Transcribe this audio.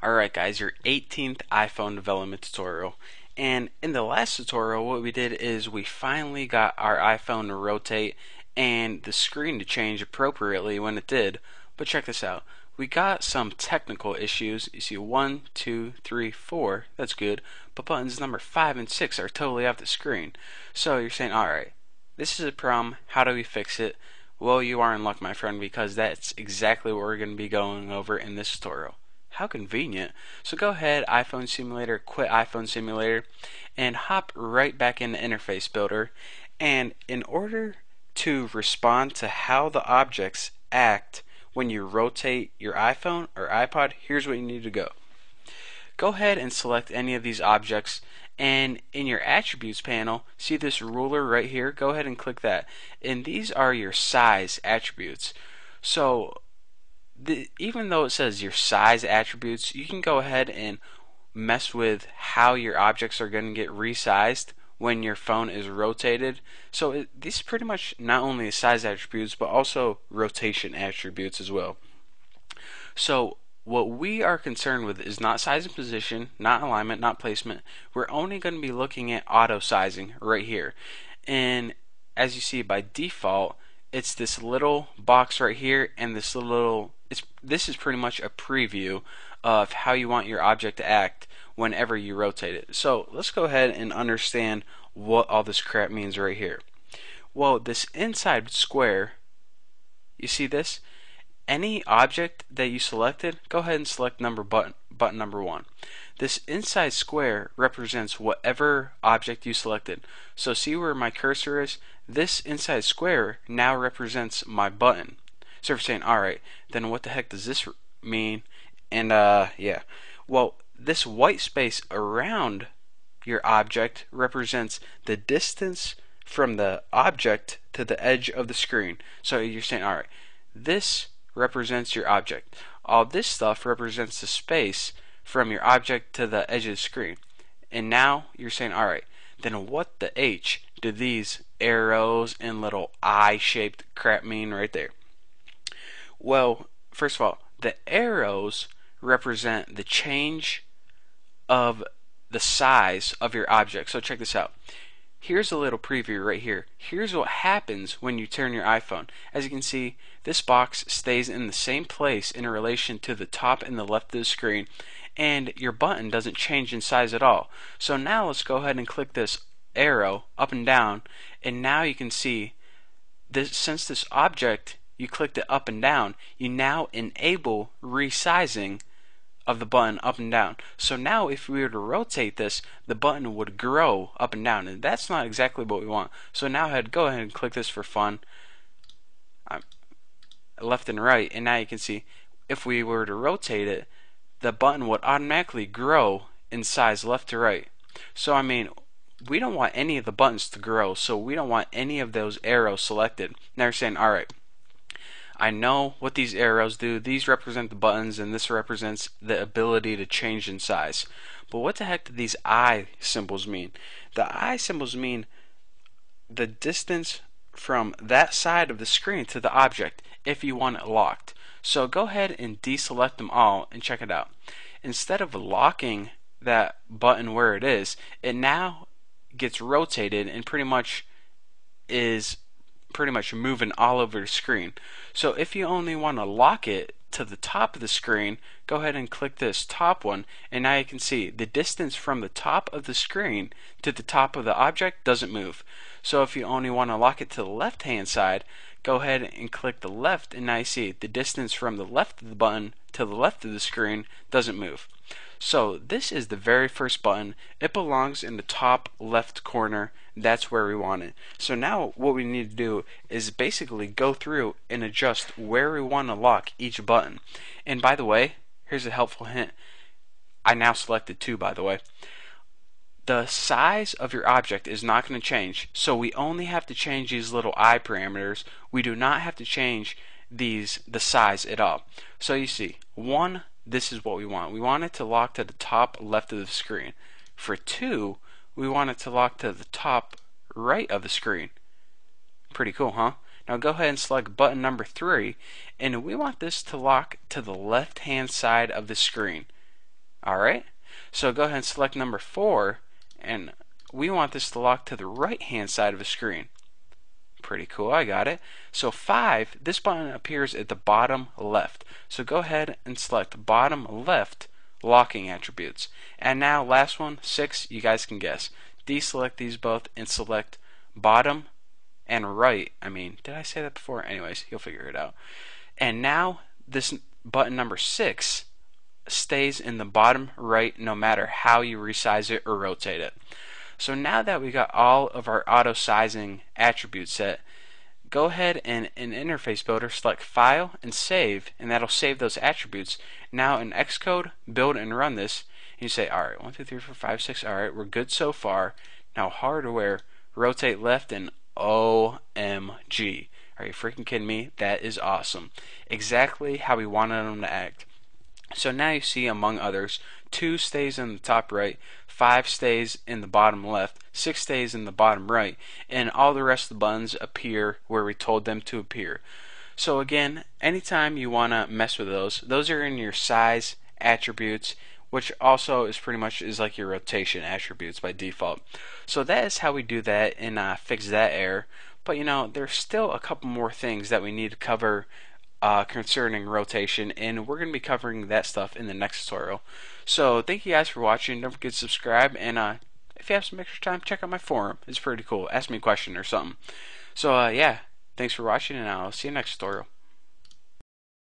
Alright guys, your 18th iPhone development tutorial. And in the last tutorial, what we did is we finally got our iPhone to rotate and the screen to change appropriately when it did. But check this out. We got some technical issues. You see 1, 2, 3, 4. That's good. But buttons number 5 and 6 are totally off the screen. So you're saying, alright, this is a problem. How do we fix it? Well, you are in luck, my friend, because that's exactly what we're going to be going over in this tutorial. How convenient. So go ahead, iPhone Simulator, quit iPhone Simulator, and hop right back into Interface Builder. And in order to respond to how the objects act when you rotate your iPhone or iPod, here's what you need to go. Go ahead and select any of these objects, and in your attributes panel, see this ruler right here? Go ahead and click that. And these are your size attributes. So even though it says your size attributes, you can go ahead and mess with how your objects are going to get resized when your phone is rotated. So these are pretty much not only size attributes but also rotation attributes as well. So what we are concerned with is not size and position, not alignment, not placement. We're only going to be looking at auto sizing right here. And as you see, by default, it's this little box right here and this is pretty much a preview of how you want your object to act whenever you rotate it. So let's go ahead and understand what all this crap means right here. Well, this inside square, you see this? Any object that you selected, go ahead and select button number 1. This inside square represents whatever object you selected. So see where my cursor is? This inside square now represents my button. So if you're saying, alright, then what the heck does this mean? And yeah. Well, this white space around your object represents the distance from the object to the edge of the screen. So you're saying, alright, this represents your object. All this stuff represents the space from your object to the edge of the screen. And now you're saying, alright, then what the H do these arrows and little eye-shaped crap mean right there? Well, first of all, the arrows represent the change of the size of your object. So check this out. Here's a little preview right here. Here's what happens when you turn your iPhone. As you can see, this box stays in the same place in relation to the top and the left of the screen, and your button doesn't change in size at all. So now let's go ahead and click this arrow up and down, and now you can see this, since this object you clicked it up and down, you now enable resizing of the button up and down. So now if we were to rotate this, the button would grow up and down, and that's not exactly what we want. So now go ahead and click this for fun, left and right, and now you can see if we were to rotate it, the button would automatically grow in size left to right. So I mean, we don't want any of the buttons to grow, so we don't want any of those arrows selected. Now you're saying, alright, I know what these arrows do. These represent the buttons and this represents the ability to change in size. But what the heck do these eye symbols mean? The eye symbols mean the distance from that side of the screen to the object if you want it locked. So go ahead and deselect them all and check it out. Instead of locking that button where it is, it now gets rotated and pretty much moving all over the screen. So if you only want to lock it to the top of the screen, go ahead and click this top one, and now you can see the distance from the top of the screen to the top of the object doesn't move. So if you only want to lock it to the left hand side, go ahead and click the left, and now you see the distance from the left of the button to the left of the screen doesn't move. So this is the very first button. It belongs in the top left corner. That's where we want it. So now what we need to do is basically go through and adjust where we want to lock each button. And by the way, here's a helpful hint. I now selected 2, by the way. The size of your object is not going to change, so we only have to change these little eye parameters. We do not have to change the size at all. So you see, 1, this is what we want. We want it to lock to the top left of the screen. For 2, we want it to lock to the top right of the screen. Pretty cool, huh? Now go ahead and select button number 3, and we want this to lock to the left hand side of the screen. Alright, so go ahead and select number 4, and we want this to lock to the right hand side of the screen. Pretty cool, I got it. So 5, this button appears at the bottom left. So go ahead and select bottom left locking attributes. And now last one, 6, you guys can guess. Deselect these both and select bottom and right. Did I say that before? Anyways, you'll figure it out. And now this button number 6 stays in the bottom right no matter how you resize it or rotate it. So now that we got all of our auto sizing attributes set, go ahead and in Interface Builder select File and Save, and that'll save those attributes. Now in Xcode, build and run this, and you say, alright, 1, 2, 3, 4, 5, 6, alright, we're good so far. Now hardware, rotate left, and OMG. Are you freaking kidding me? That is awesome. Exactly how we wanted them to act. So now you see, among others, 2 stays in the top right, 5 stays in the bottom left, 6 stays in the bottom right, and all the rest of the buttons appear where we told them to appear. So again, anytime you want to mess with those are in your size attributes, which also is pretty much is like your rotation attributes by default. So that is how we do that and fix that error. But there's still a couple more things that we need to cover concerning rotation, and we're going to be covering that stuff in the next tutorial. So thank you guys for watching. Don't forget to subscribe, and if you have some extra time, check out my forum. It's pretty cool. Ask me a question or something. So yeah, thanks for watching, and I'll see you next tutorial.